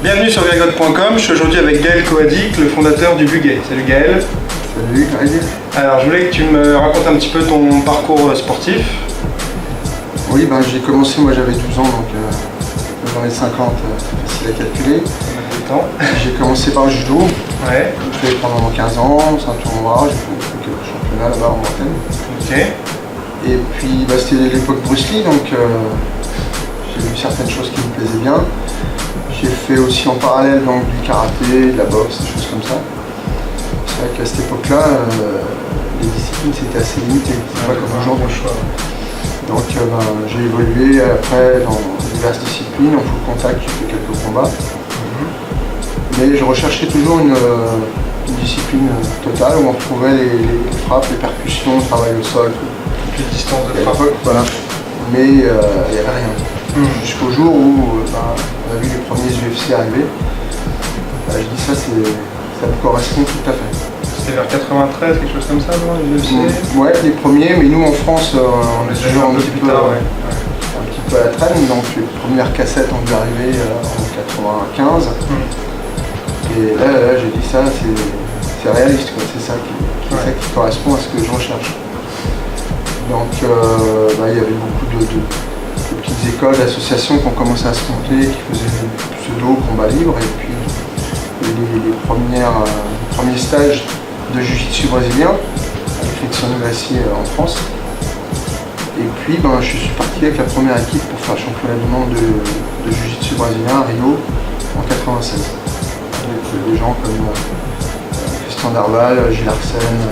Bienvenue sur Grégode.com, je suis aujourd'hui avec Gaël Coadic, le fondateur du Bugey. Salut Gaël. Salut Greg. Alors je voulais que tu me racontes un petit peu ton parcours sportif. Oui, j'ai commencé, moi j'avais 12 ans, donc dans les 50, c'est facile à calculer. J'ai commencé par le judo, Ouais. j'ai fait pendant 15 ans, c'est un tournoi, j'ai fait quelques championnats là-bas en Bretagne. Ok. Et puis c'était l'époque Bruce Lee, donc j'ai vu certaines choses qui me plaisaient bien. J'ai fait aussi en parallèle donc, du karaté, de la boxe, des choses comme ça. C'est vrai qu'à cette époque-là, les disciplines c'était assez limité, c'est pas comme aujourd'hui. Donc j'ai évolué après dans diverses disciplines, en full contact, j'ai fait quelques combats. Mais je recherchais toujours une discipline totale où on retrouvait les frappes, les percussions, le travail au sol. Plus de distance de frappe. Voilà. Mais il n'y avait rien. Jusqu'au jour où on a vu les premiers UFC arriver. Je dis ça me correspond tout à fait. C'était vers 93, quelque chose comme ça, non, les UFC? Ouais, les premiers, mais nous en France, on est toujours un petit peu à la traîne. Donc les premières cassettes ont dû arriver en 95. Et là j'ai dit ça, c'est réaliste, quoi. C'est ça qui correspond à ce que je recherche. Donc il y avait beaucoup de petites écoles, d'associations qui ont commencé à se monter, qui faisaient du pseudo, combat libre, et puis les premiers stages de jiu-jitsu brésilien avec Rickson Gracie en France. Et puis je suis parti avec la première équipe pour faire le championnat du monde de jiu-jitsu brésilien à Rio en 96. Avec des gens comme Christian Darval, Gilles Arsène,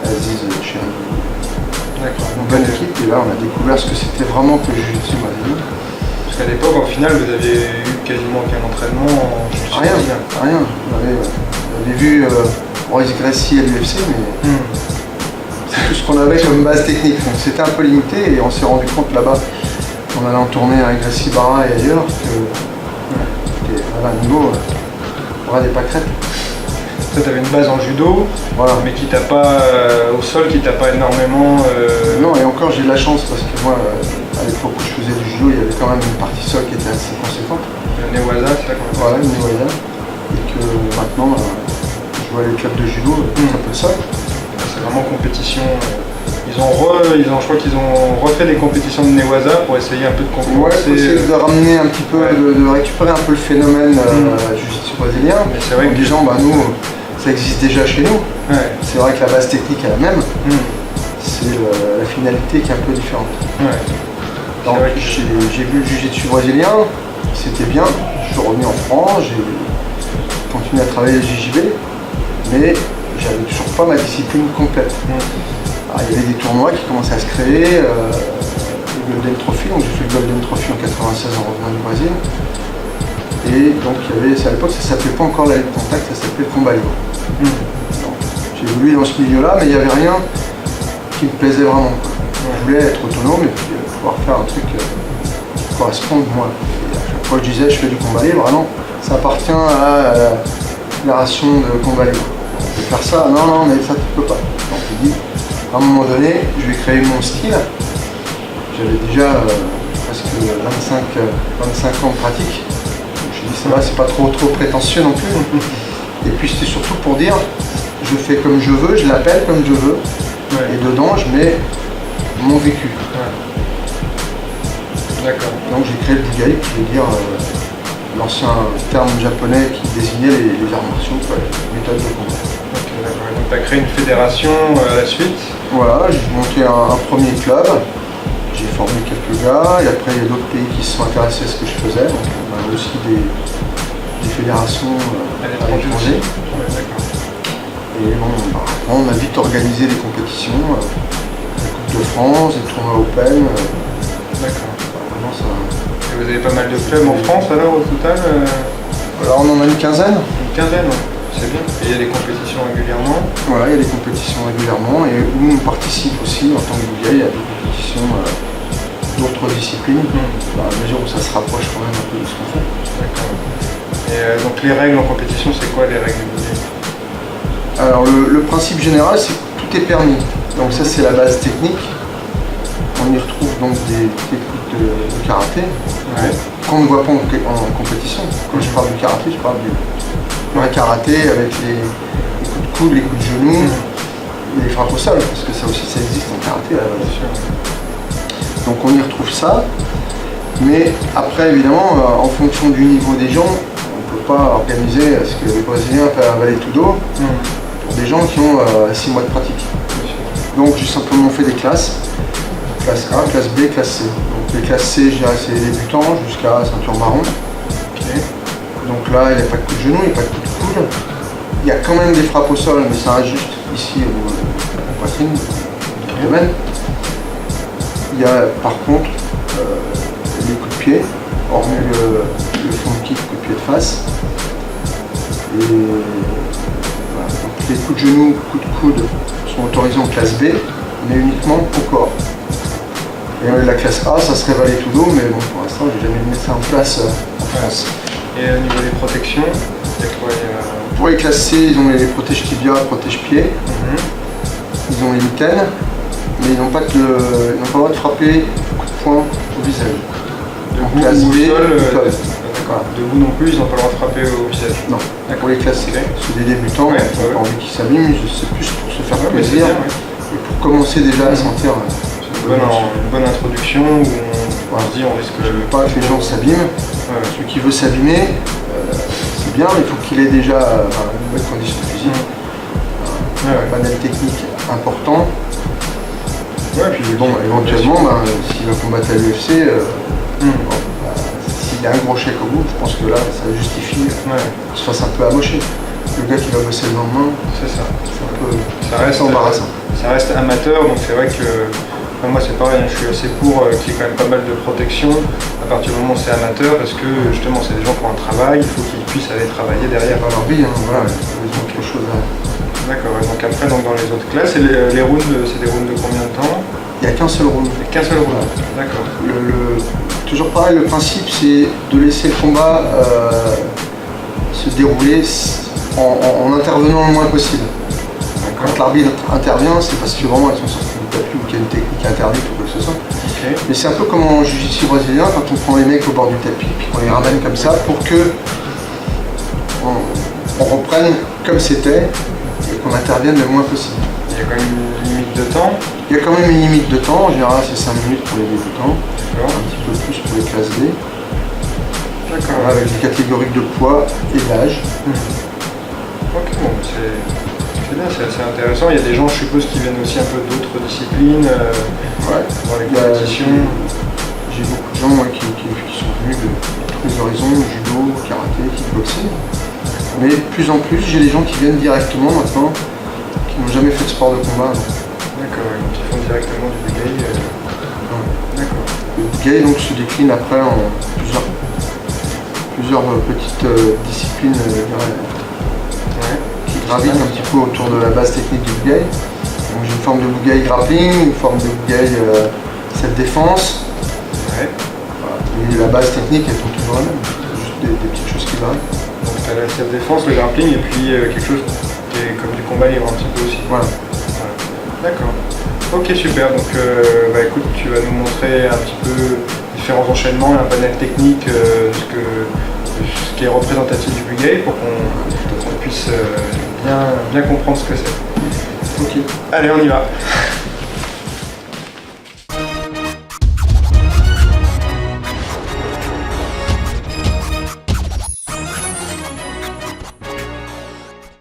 Aziz Chéri. D'accord. Une bonne équipe, et là on a découvert ce que c'était vraiment que le jiu-jitsu brésilien. Parce qu'à l'époque, au final, vous aviez eu quasiment aucun entraînement en jiu-jitsu brésilien. Rien. On avait vu Royce Gracie à l'UFC, mais c'est tout ce qu'on avait comme base technique. Donc c'était un peu limité, et on s'est rendu compte là-bas, en allant tourner avec Gracie Barra et ailleurs, que c'était un niveau, des pâquerettes. Toi, tu avais une base en judo, voilà. Mais qui t'a pas, au sol, qui t'a pas énormément... Non, et encore j'ai de la chance, parce que moi, à l'époque où je faisais du judo, il y avait quand même une partie sol qui était assez conséquente. Le Newaza, c'est ça qu'on appelle. Voilà, une Newaza. Et que maintenant, je vois les clubs de judo, très peu de sol. C'est vraiment compétition. Je crois qu'ils ont refait des compétitions de Newaza pour essayer un peu de compenser. Ouais, pour essayer de ramener un petit peu, de récupérer un peu le phénomène jiu-jitsu brésilien. Mais c'est vrai en disant, nous, ça existe déjà chez nous. Ouais. C'est vrai que la base technique est la même. C'est la finalité qui est un peu différente. Ouais. Donc j'ai vu le jiu-jitsu brésilien, c'était bien. Je suis revenu en France, j'ai continué à travailler le JJB, mais j'avais toujours pas ma discipline complète. Alors, il y avait des tournois qui commençaient à se créer, le Golden Trophy, donc j'ai fait le Golden Trophy en 96 en revenant du Brésil. Et donc à l'époque ça s'appelait pas encore la lutte contact, ça s'appelait le combat libre. J'ai évolué dans ce milieu-là, mais il n'y avait rien qui me plaisait vraiment. Je voulais être autonome et puis pouvoir faire un truc qui corresponde à moi. Et à chaque fois je disais je fais du combat libre, non, ça appartient à la fédération de combat libre. On peut faire ça, non, mais ça tu peux pas. Donc j'ai dit, à un moment donné, je vais créer mon style. J'avais déjà presque 25 ans de pratique. J'ai dit, ça va, c'est pas trop prétentieux non plus. Et puis c'était surtout pour dire, je fais comme je veux, je l'appelle comme je veux. Et dedans, je mets mon vécu. D'accord. Donc j'ai créé le Bugey, qui veut dire l'ancien terme japonais qui désignait les arts martiaux, les méthodes de combat. Ok, d'accord. Et donc tu as créé une fédération à la suite. Voilà, j'ai monté un premier club, j'ai formé quelques gars, et après il y a d'autres pays qui se sont intéressés à ce que je faisais. Donc on a aussi des fédérations à l'étranger. Et on a vite organisé des compétitions, la Coupe de France, des tournois Open. D'accord. Ça... Et vous avez pas mal de clubs en France alors au total Alors on en a une quinzaine. Une quinzaine, c'est bien. Et il y a des compétitions régulièrement. Voilà, il y a des compétitions régulièrement et nous on participe aussi en tant que Bugey à des compétitions d'autres disciplines, dans la mesure où ça se rapproche quand même un peu de ce qu'on fait. D'accord. Et donc les règles en compétition, c'est quoi les règles du Bugey? Alors le principe général, c'est que tout est permis. Donc ça c'est la base technique. On y retrouve donc des techniques de karaté, qu'on ne voit pas en compétition. Quand je parle du karaté, je parle du vrai karaté avec les coups de coude, les coups de genoux, et les frappes au sol, parce que ça aussi ça existe en karaté. Là, donc on y retrouve ça, mais après évidemment en fonction du niveau des gens, on ne peut pas organiser ce que les Brésiliens appellent un valet tout dos pour des gens qui ont 6 mois de pratique. Donc j'ai simplement fait des classes, classe A, classe B, classe C. Donc les classes C, je dirais c'est les débutants jusqu'à ceinture marron. Donc là il n'y a pas de coup de genou, il n'y a pas de coup de coude. Il y a quand même des frappes au sol, mais ça reste juste ici à la poitrine, au domaine. Il y a par contre les coups de pied, hormis le front kick, coup de pied de face. Et voilà. Donc, les coups de genou, coups de coude sont autorisés en classe B, mais uniquement au corps. Et la classe A, ça serait valet tout dos, mais bon, pour l'instant, j'ai jamais mis ça en place en France. Et au niveau des protections, il y a quoi? Pour les classes C, ils ont les protèges tibia, protèges pieds. Ils ont les mitaines, mais ils n'ont pas le droit de frapper coup de poing au visage. Debout classe ou au B, sol, voilà. Debout non plus, ils n'ont pas le droit de frapper au visage. Non, pour les classes C, c'est des débutants, Ouais, ils n'ont pas envie qu'ils s'abîment, c'est plus pour se faire mais plaisir. c'est bien, Et pour commencer déjà à sentir une bonne introduction où on se dit on risque pas que les gens s'abîment. Celui qui veut s'abîmer, c'est bien, il faut qu'il ait déjà une bonne condition physique, un panel technique important. Puis Bon, éventuellement, s'il va combattre à l'UFC, s'il y a un gros chèque au bout, je pense que là, ça justifie qu'il se fasse un peu amocher. Le gars qui va bosser le lendemain, c'est ça. Ça reste embarrassant. Ça reste amateur, donc c'est vrai que moi c'est pareil, je suis assez pour qu'il y ait quand même pas mal de protection à partir du moment où c'est amateur, parce que justement c'est des gens qui ont un travail, il faut qu'ils puissent aller travailler derrière. Dans leur vie, voilà, ils ont quelque chose à... D'accord, donc après dans les autres classes, et les rounds, c'est des rounds de combien de temps? Il n'y a qu'un seul round. Qu'un seul round, d'accord. Toujours pareil, le principe c'est de laisser le combat se dérouler en intervenant le moins possible. Quand l'arbitre intervient, c'est parce que vraiment ils sont sortis du tapis ou qu'il y a une technique interdite ou quoi que ce soit. Mais c'est un peu comme en jiu-jitsu brésilien, quand on prend les mecs au bord du tapis puis qu'on les ramène comme ça pour que on reprenne comme c'était et qu'on intervienne le moins possible. Il y a quand même une limite de temps? Il y a quand même une limite de temps, en général c'est 5 minutes pour les débutants, un petit peu plus pour les classes B. D'accord. Avec des catégories de poids et d'âge. Ok, bon, c'est bien, c'est assez intéressant. Il y a des gens, je suppose, qui viennent aussi un peu d'autres disciplines dans les compétitions. J'ai beaucoup de gens qui sont venus de tous les horizons, judo, karaté, kickboxing. Mais de plus en plus, j'ai des gens qui viennent directement maintenant, qui n'ont jamais fait de sport de combat. D'accord, donc ils font directement du bugay. D'accord. Le bugay donc se décline après en plusieurs petites disciplines qui gravitent un petit peu autour de la base technique du bugay. Donc j'ai une forme de bugay grappling, une forme de bugay self-défense. Et la base technique elle tourne toujours la même, c'est juste des petites choses qui varient. Donc tu as la self-défense, le grappling et puis quelque chose qui est comme du combat libre un petit peu aussi. Voilà. D'accord. Ok, super. Donc écoute, tu vas nous montrer un petit peu différents enchaînements et un panel technique de ce qui est représentatif du bugay pour qu'on puisse bien comprendre ce que c'est. Ok. Allez, on y va.